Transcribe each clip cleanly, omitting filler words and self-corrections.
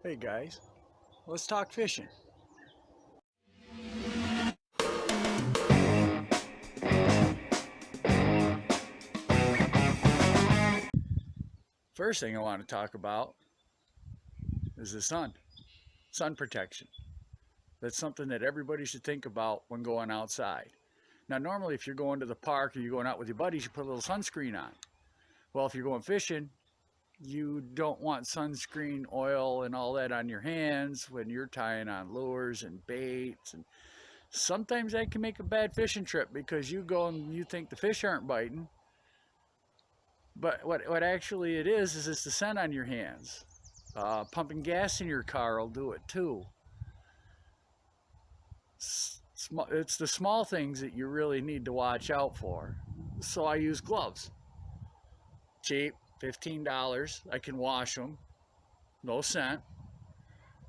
Hey guys, let's talk fishing. First thing I want to talk about is the sun protection. That's something that everybody should think about when going outside. Now, normally, if you're going to the park or you're going out with your buddies, you put a little sunscreen on. Well, if you're going fishing, you don't want sunscreen oil and all that on your hands when you're tying on lures and baits. And sometimes that can make a bad fishing trip because you go and you think the fish aren't biting. But what actually it is it's the scent on your hands. Pumping gas in your car will do it too. It's the small things that you really need to watch out for. So I use gloves. Cheap, $15. I can wash them, no scent,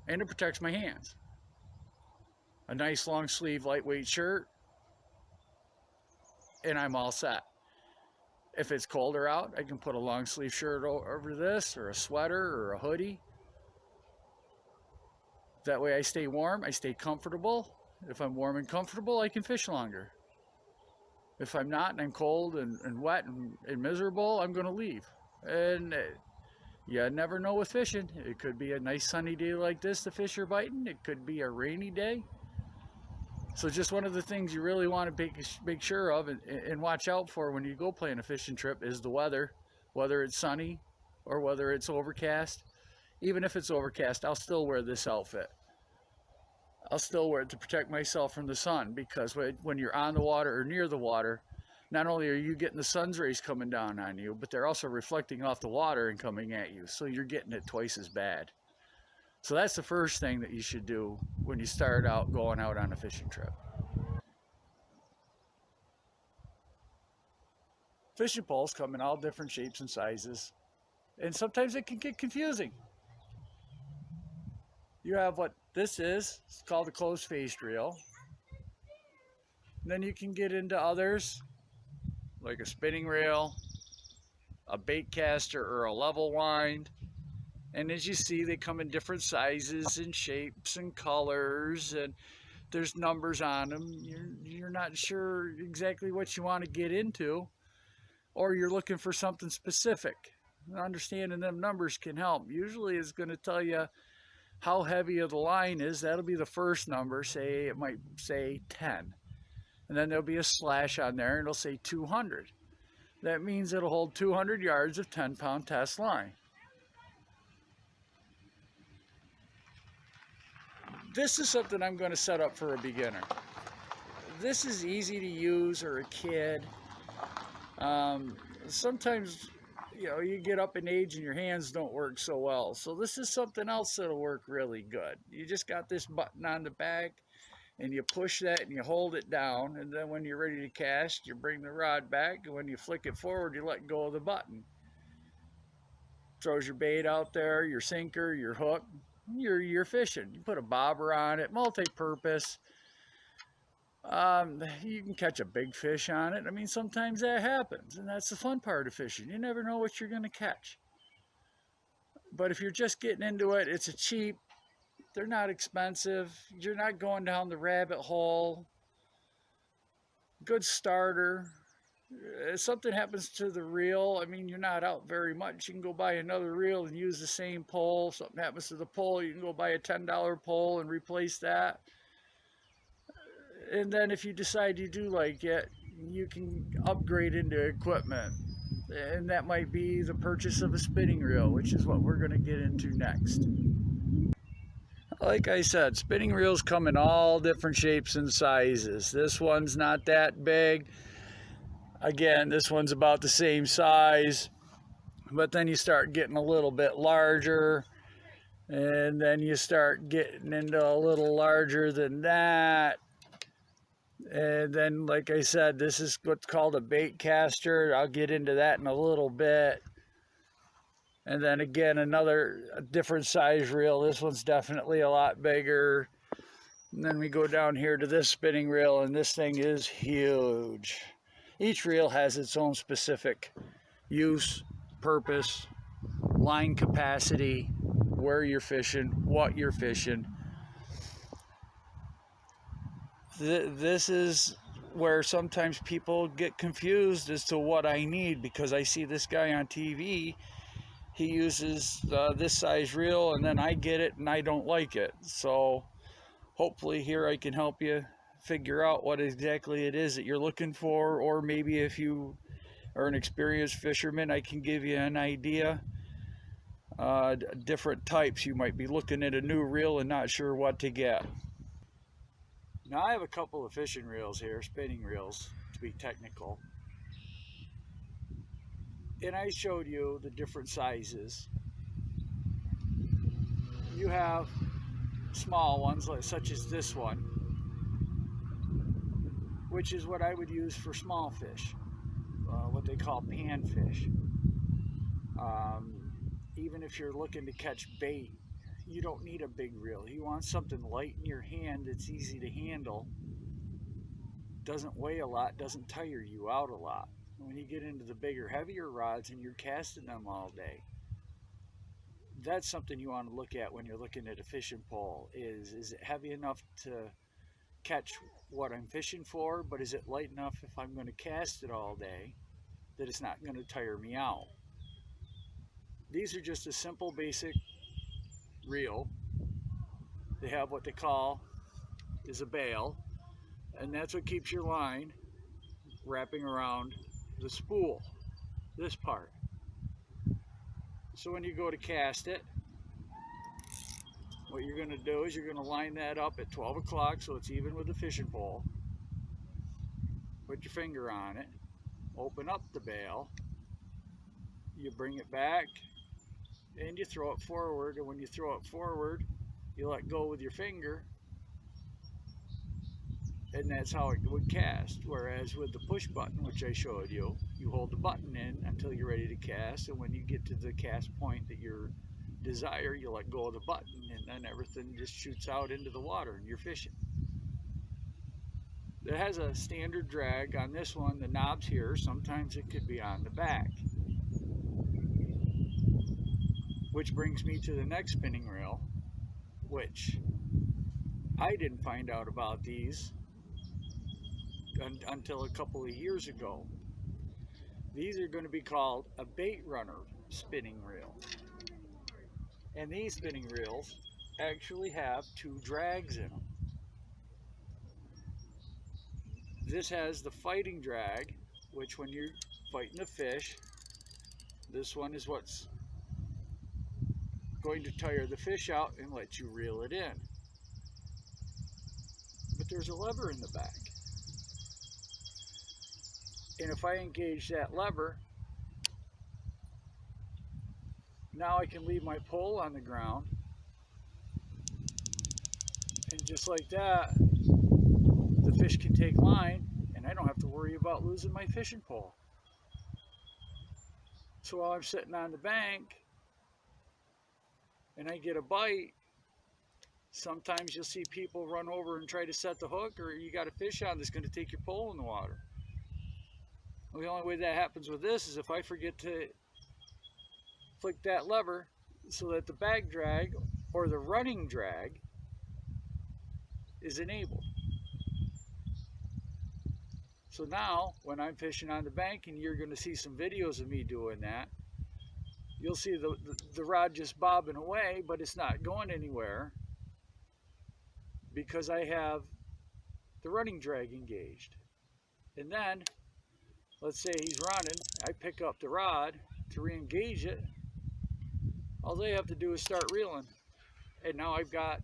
and it protects my hands. A nice long sleeve, lightweight shirt, and I'm all set. If it's colder out, I can put a long sleeve shirt over this, or a sweater, or a hoodie. That way I stay warm, I stay comfortable. If I'm warm and comfortable, I can fish longer. If I'm not and I'm cold and wet and miserable, I'm going to leave. And you never know with fishing. It could be a nice sunny day like this, the fish are biting. It could be a rainy day. So just one of the things you really want to make sure of and watch out for when you go plan a fishing trip is the weather, whether it's sunny or whether it's overcast. Even if it's overcast, I'll still wear this outfit. I'll still wear it to protect myself from the sun, because when you're on the water or near the water, not only are you getting the sun's rays coming down on you, but they're also reflecting off the water and coming at you. So you're getting it twice as bad. So that's the first thing that you should do when you start out going out on a fishing trip. Fishing poles come in all different shapes and sizes, and sometimes it can get confusing. You have what this is, it's called a closed-faced reel. And then you can get into others, like a spinning reel, a baitcaster, or a level wind. And as you see, they come in different sizes and shapes and colors, and there's numbers on them. You're not sure exactly what you want to get into, or you're looking for something specific. Understanding them numbers can help. Usually it's going to tell you how heavy of the line is. That'll be the first number. Say it might say 10. And then there'll be a slash on there and it'll say 200. That means it'll hold 200 yards of 10-pound test line. This is something I'm going to set up for a beginner. This is easy to use, or a kid. Sometimes you get up in age and your hands don't work so well. So this is something else that'll work really good. You just got this button on the back and you push that and you hold it down. And then when you're ready to cast, you bring the rod back. And when you flick it forward, you let go of the button. Throws your bait out there, your sinker, your hook. You're fishing. You put a bobber on it, multi-purpose. You can catch a big fish on it. I mean, sometimes that happens, and that's the fun part of fishing. You never know what you're going to catch. But if you're just getting into it, it's a cheap. They're not expensive. You're not going down the rabbit hole. Good starter. If something happens to the reel, I mean, you're not out very much. You can go buy another reel and use the same pole. If something happens to the pole, you can go buy a $10 pole and replace that. And then if you decide you do like it, you can upgrade into equipment. And that might be the purchase of a spinning reel, which is what we're going to get into next. Like I said, spinning reels come in all different shapes and sizes. This one's not that big. Again, this one's about the same size. But then you start getting a little bit larger. And then you start getting into a little larger than that. And then, like I said, this is what's called a baitcaster. I'll get into that in a little bit. And then again, a different size reel. This one's definitely a lot bigger. And then we go down here to this spinning reel, and this thing is huge. Each reel has its own specific use, purpose, line capacity. where you're fishing, what you're fishing. This is where sometimes people get confused as to what I need, because I see this guy on TV, he uses this size reel, and then I get it and I don't like it. So hopefully here I can help you figure out what exactly it is that you're looking for, or maybe if you are an experienced fisherman, I can give you an idea. Different types. You might be looking at a new reel and not sure what to get. Now I have a couple of fishing reels here, spinning reels to be technical. And I showed you the different sizes. You have small ones, such as this one, which is what I would use for small fish, what they call panfish. Even if you're looking to catch bait, you don't need a big reel. You want something light in your hand that's easy to handle, doesn't weigh a lot, doesn't tire you out a lot. When you get into the bigger, heavier rods and you're casting them all day, that's something you want to look at when you're looking at a fishing pole. Is it heavy enough to catch what I'm fishing for, but is it light enough if I'm going to cast it all day that it's not going to tire me out? These are just a simple basic reel. They have what they call is a bail, and that's what keeps your line wrapping around the spool, this part. So when you go to cast it, what you're going to do is you're going to line that up at 12 o'clock so it's even with the fishing pole. Put your finger on it, open up the bail, you bring it back, and you throw it forward. And when you throw it forward, you let go with your finger, and that's how it would cast. Whereas with the push button, which I showed you, you hold the button in until you're ready to cast, and when you get to the cast point that you desire, you let go of the button, and then everything just shoots out into the water and you're fishing. It has a standard drag on this one. The knob's here. Sometimes it could be on the back. Which brings me to the next spinning reel, which I didn't find out about these until a couple of years ago. These are going to be called a bait runner spinning reel. And these spinning reels actually have two drags in them. This has the fighting drag, which when you're fighting the fish, this one is what's going to tire the fish out and let you reel it in. But there's a lever in the back. And if I engage that lever, now I can leave my pole on the ground, and just like that, the fish can take line, and I don't have to worry about losing my fishing pole. So while I'm sitting on the bank and I get a bite, sometimes you'll see people run over and try to set the hook, or you got a fish on that's going to take your pole in the water. Well, the only way that happens with this is if I forget to flick that lever so that the back drag or the running drag is enabled. So now when I'm fishing on the bank, and you're going to see some videos of me doing that, you'll see the rod just bobbing away, but it's not going anywhere because I have the running drag engaged. And then let's say he's running, I pick up the rod to re-engage it. All they have to do is start reeling, and now I've got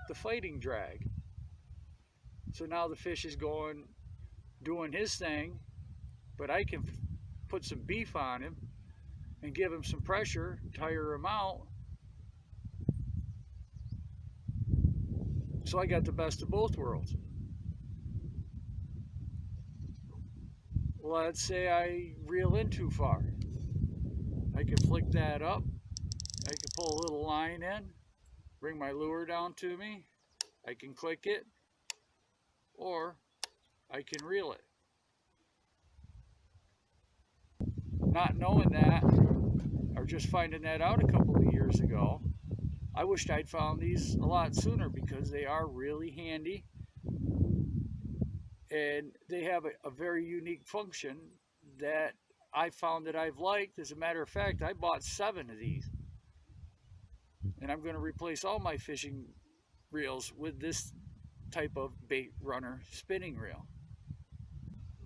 the fighting drag. So now the fish is going, doing his thing, but I can put some beef on him and give him some pressure, tire him out. So I got the best of both worlds. Let's say I reel in too far. I can flick that up. I can pull a little line in, bring my lure down to me. I can click it, or I can reel it. Not knowing that, or just finding that out a couple of years ago, I wished I'd found these a lot sooner because they are really handy and they have a very unique function that I found that I've liked. As a matter of fact, I bought 7 of these and I'm going to replace all my fishing reels with this type of bait runner spinning reel.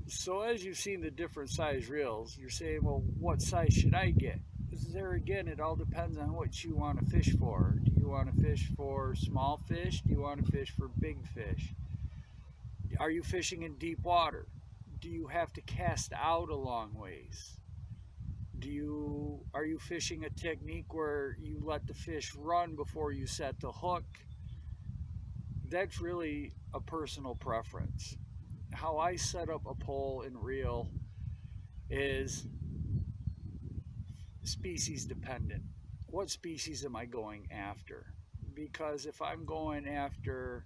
So as you've seen the different size reels, you're saying, well, what size should I get? There again, it all depends on what you want to fish for. Do you want to fish for small fish? Do you want to fish for big fish? Are you fishing in deep water? Do you have to cast out a long ways? Are you fishing a technique where you let the fish run before you set the hook? That's really a personal preference. How I set up a pole and reel is species dependent. What species am I going after? Because if I'm going after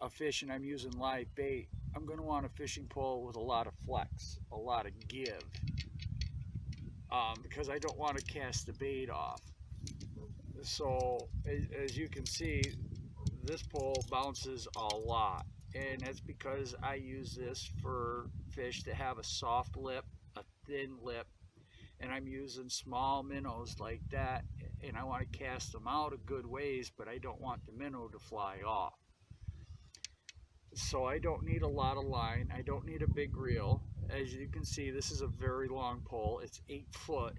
a fish and I'm using live bait, I'm going to want a fishing pole with a lot of flex, a lot of give, because I don't want to cast the bait off. So as you can see, this pole bounces a lot, and that's because I use this for fish that have a soft lip, a thin lip, and I'm using small minnows like that, and I want to cast them out a good ways, but I don't want the minnow to fly off. So I don't need a lot of line. I don't need a big reel. As you can see, this is a very long pole. It's 8 foot,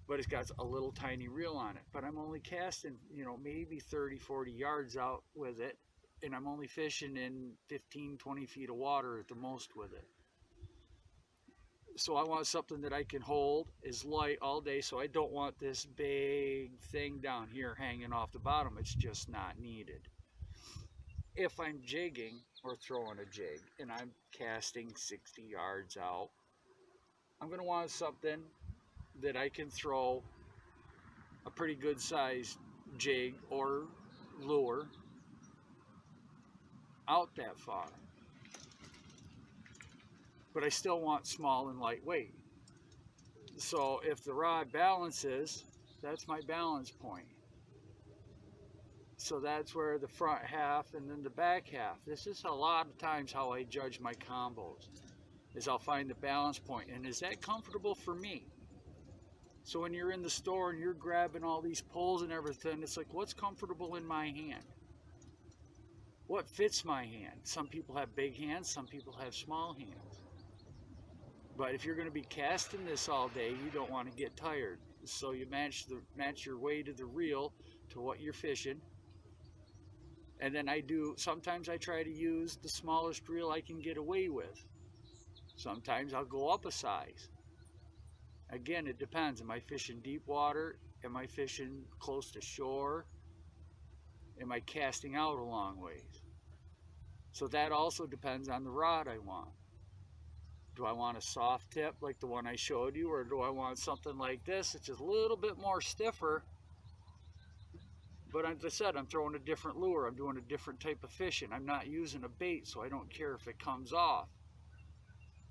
but it's got a little tiny reel on it. But I'm only casting, maybe 30, 40 yards out with it, and I'm only fishing in 15, 20 feet of water at the most with it. So I want something that I can hold, is light all day, so I don't want this big thing down here hanging off the bottom. It's just not needed. If I'm jigging or throwing a jig and I'm casting 60 yards out, I'm going to want something that I can throw a pretty good sized jig or lure out that far. But I still want small and lightweight. So if the rod balances, that's my balance point. So that's where the front half and then the back half. This is a lot of times how I judge my combos, is I'll find the balance point, and is that comfortable for me? So when you're in the store and you're grabbing all these poles and everything, it's like, what's comfortable in my hand? What fits my hand? Some people have big hands, some people have small hands. But if you're going to be casting this all day, you don't want to get tired. So you match your weight of the reel to what you're fishing. And then sometimes I try to use the smallest reel I can get away with. Sometimes I'll go up a size. Again, it depends. Am I fishing deep water? Am I fishing close to shore? Am I casting out a long ways? So that also depends on the rod I want. Do I want a soft tip like the one I showed you, or do I want something like this, which is a little bit more stiffer? But as I said, I'm throwing a different lure. I'm doing a different type of fishing. I'm not using a bait, so I don't care if it comes off.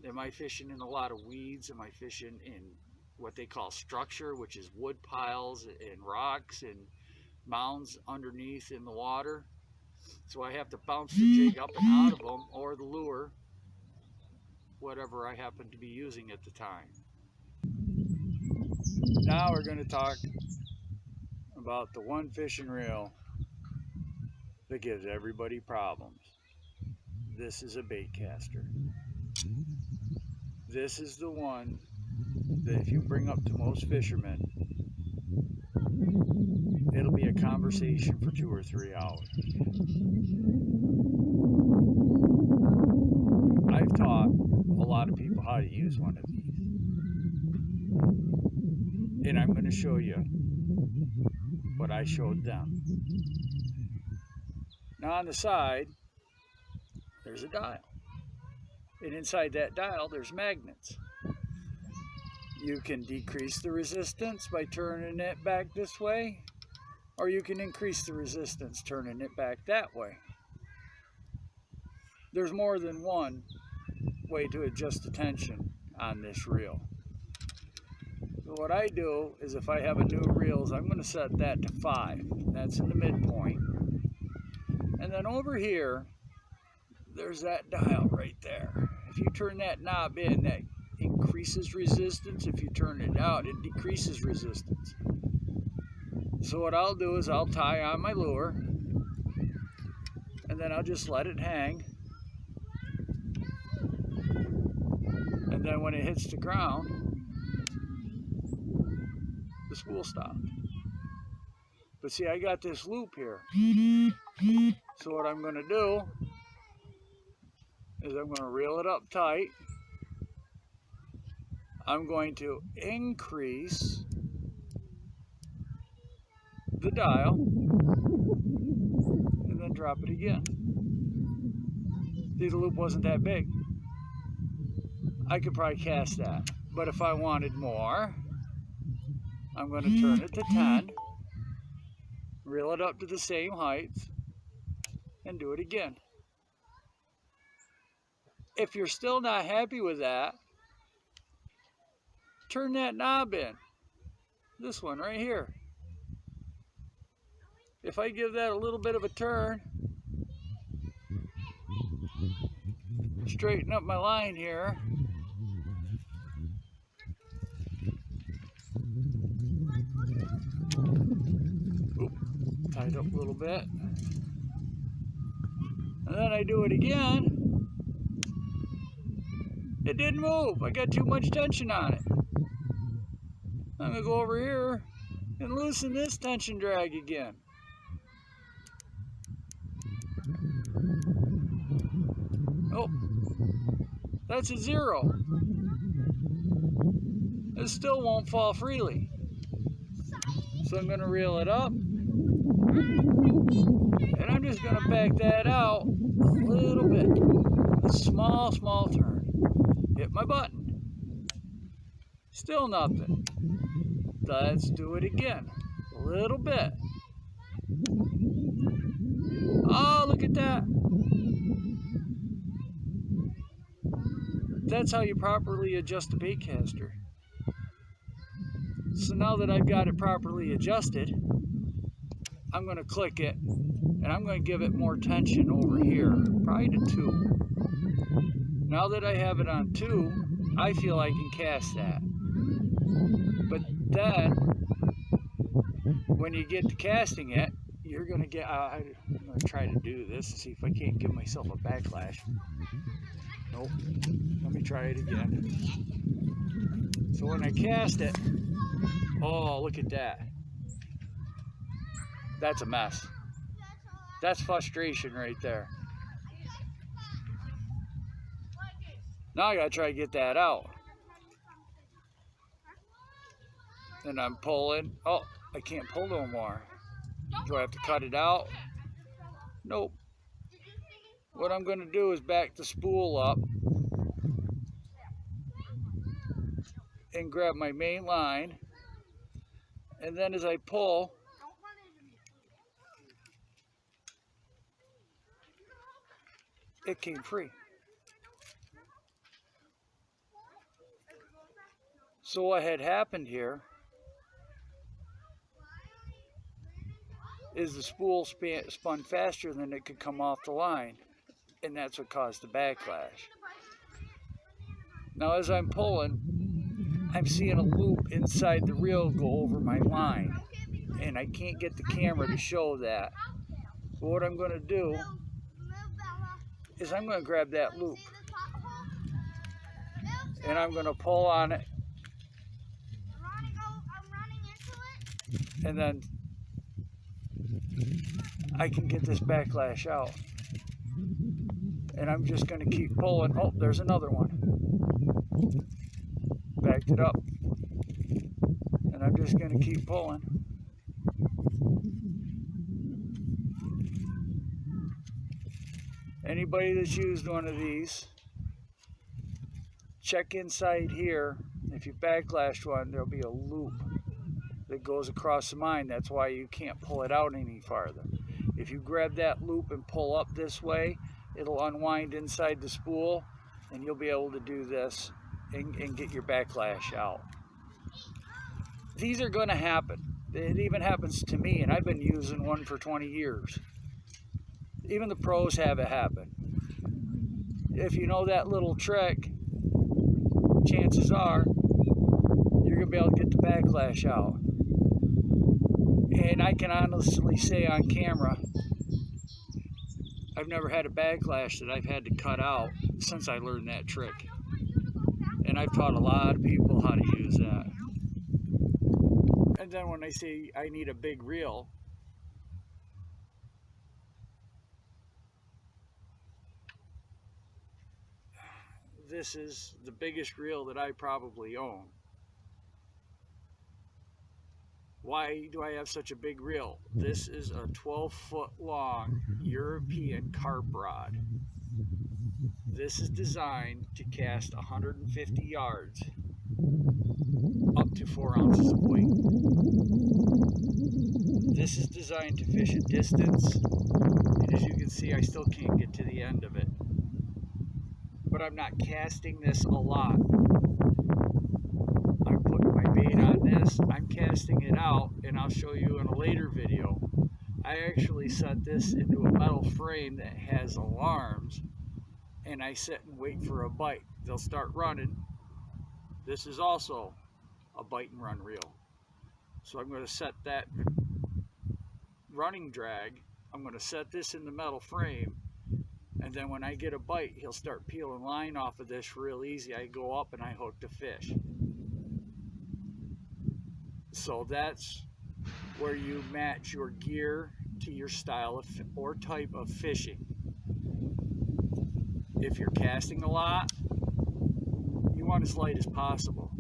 Am I fishing in a lot of weeds? Am I fishing in what they call structure, which is wood piles and rocks and mounds underneath in the water? So I have to bounce the jig up and out of them, or the lure, whatever I happen to be using at the time. Now we're going to talk about the one fishing reel that gives everybody problems. This is a Baitcaster. This is the one that if you bring up to most fishermen, it'll be a conversation for 2 or 3 hours. I've taught a lot of people how to use one of these. And I'm going to show you what I showed them. Now on the side, there's a dial. And inside that dial, there's magnets. You can decrease the resistance by turning it back this way, or you can increase the resistance turning it back that way. There's more than one way to adjust the tension on this reel. So what I do is if I have a new reels, I'm going to set that to 5. That's in the midpoint. And then over here, there's that dial right there. If you turn that knob in, that increases resistance. If you turn it out, it decreases resistance. So what I'll do is I'll tie on my lure, and then I'll just let it hang. And then when it hits the ground, the spool stopped. But see, I got this loop here. So what I'm going to do is I'm going to reel it up tight. I'm going to increase the dial and then drop it again. See, the loop wasn't that big. I could probably cast that. But if I wanted more, I'm going to turn it to 10, reel it up to the same height, and do it again. If you're still not happy with that, turn that knob in. This one right here. If I give that a little bit of a turn, straighten up my line here, tied up a little bit, and then I do it again, it didn't move. I got too much tension on it. I'm going to go over here and loosen this tension drag again. Oh, that's a 0. It still won't fall freely. So I'm going to reel it up. And I'm just going to back that out a little bit. A small turn. Hit my button. Still nothing. Let's do it again. A little bit. Oh, look at that. That's how you properly adjust the baitcaster. So now that I've got it properly adjusted, I'm going to click it and I'm going to give it more tension over here, probably to 2. Now that I have it on 2, I feel I can cast that. But then, when you get to casting it, you're going to get, I'm going to try to do this and see if I can't give myself a backlash. Nope. Let me try it again. So when I cast it, oh, look at that. That's a mess. That's frustration right there. Now I gotta try to get that out. And I'm pulling. Oh, I can't pull no more. Do I have to cut it out? Nope. What I'm going to do is back the spool up and grab my main line, and then as I pull, it came free. So what had happened here is the spool spun faster than it could come off the line. And that's what caused the backlash. Now as I'm pulling, I'm seeing a loop inside the reel go over my line. And I can't get the camera to show that. But what I'm going to do is I'm going to grab that loop. And I'm going to pull on it. And then I can get this backlash out. And I'm just going to keep pulling. Oh, there's another one. Backed it up. And I'm just going to keep pulling. Anybody that's used one of these, check inside here. If you backlashed one, there'll be a loop that goes across the mine. That's why you can't pull it out any farther. If you grab that loop and pull up this way, it'll unwind inside the spool, and you'll be able to do this and get your backlash out. these are going to happen. It even happens to me, and I've been using one for 20 years. Even the pros have it happen. If you know that little trick, chances are you're going to be able to get the backlash out. And I can honestly say on camera, I've never had a backlash that I've had to cut out since I learned that trick. And I've taught a lot of people how to use that. And then when I say I need a big reel, this is the biggest reel that I probably own. Why do I have such a big reel? This is a 12-foot long European carp rod. This is designed to cast 150 yards, up to 4 ounces of weight. This is designed to fish a distance, and as you can see, I still can't get to the end of it. But I'm not casting this a lot. I'm putting my bait on this, I'm casting it out, and I'll show you in a later video. I actually set this into a metal frame that has alarms, and I sit and wait for a bite. They'll start running. This is also a bite and run reel. So I'm going to set that running drag, I'm going to set this in the metal frame, and then when I get a bite, he'll start peeling line off of this real easy. I go up and I hook the fish. So that's where you match your gear to your style of or type of fishing. If you're casting a lot, you want as light as possible.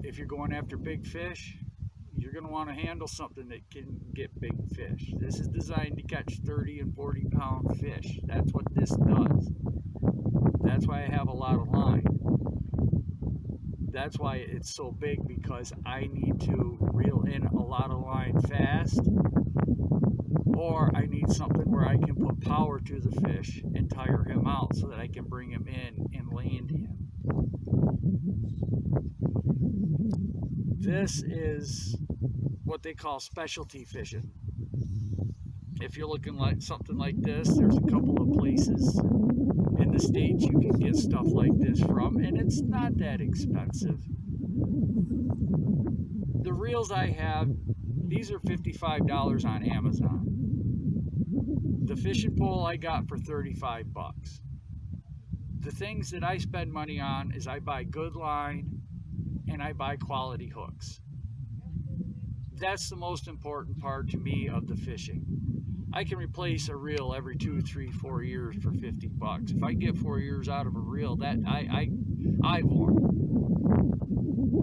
If you're going after big fish, you're going to want to handle something that can get big fish. This is designed to catch 30 and 40 pound fish. That's what this does. That's why I have a lot of line. That's why it's so big, because I need to reel in a lot of line fast, or I need something where I can put power to the fish and tire him out so that I can bring him in and land him. This is what they call specialty fishing. If you're looking like something like this, there's a couple of places in the States you can get stuff like this from, and it's not that expensive. The reels I have, these are $55 on Amazon. The fishing pole I got for 35 bucks. The things that I spend money on is I buy good line and I buy quality hooks. That's the most important part to me of the fishing. I can replace a reel every 2, 3, 4 years for 50 bucks. If I get 4 years out of a reel, that I've won.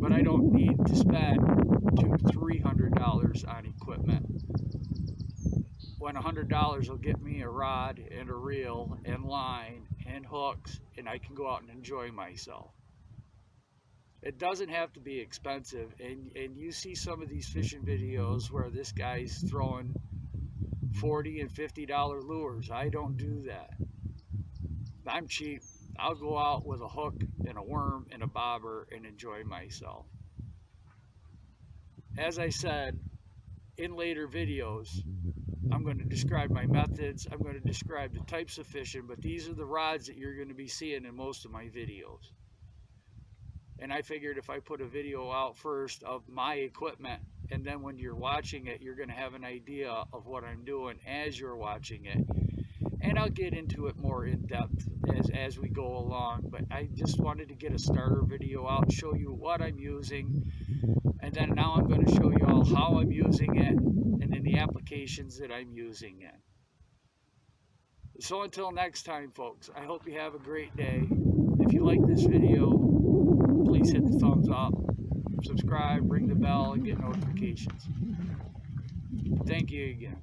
But I don't need to spend $200, $300 on equipment, when $100 will get me a rod and a reel and line and hooks, and I can go out and enjoy myself. It doesn't have to be expensive, and you see some of these fishing videos where this guy's throwing $40 and $50 lures. I don't do that. I'm cheap. I'll go out with a hook and a worm and a bobber and enjoy myself. As I said, in later videos, I'm going to describe my methods. I'm going to describe the types of fishing, but these are the rods that you're going to be seeing in most of my videos. And I figured if I put a video out first of my equipment, and then when you're watching it, you're going to have an idea of what I'm doing as you're watching it. And I'll get into it more in depth as we go along. But I just wanted to get a starter video out, show you what I'm using. And then now I'm going to show you all how I'm using it, and then the applications that I'm using it. So until next time, folks, I hope you have a great day. If you like this video, please hit the thumbs up, subscribe, ring the bell, and get notifications. Thank you again.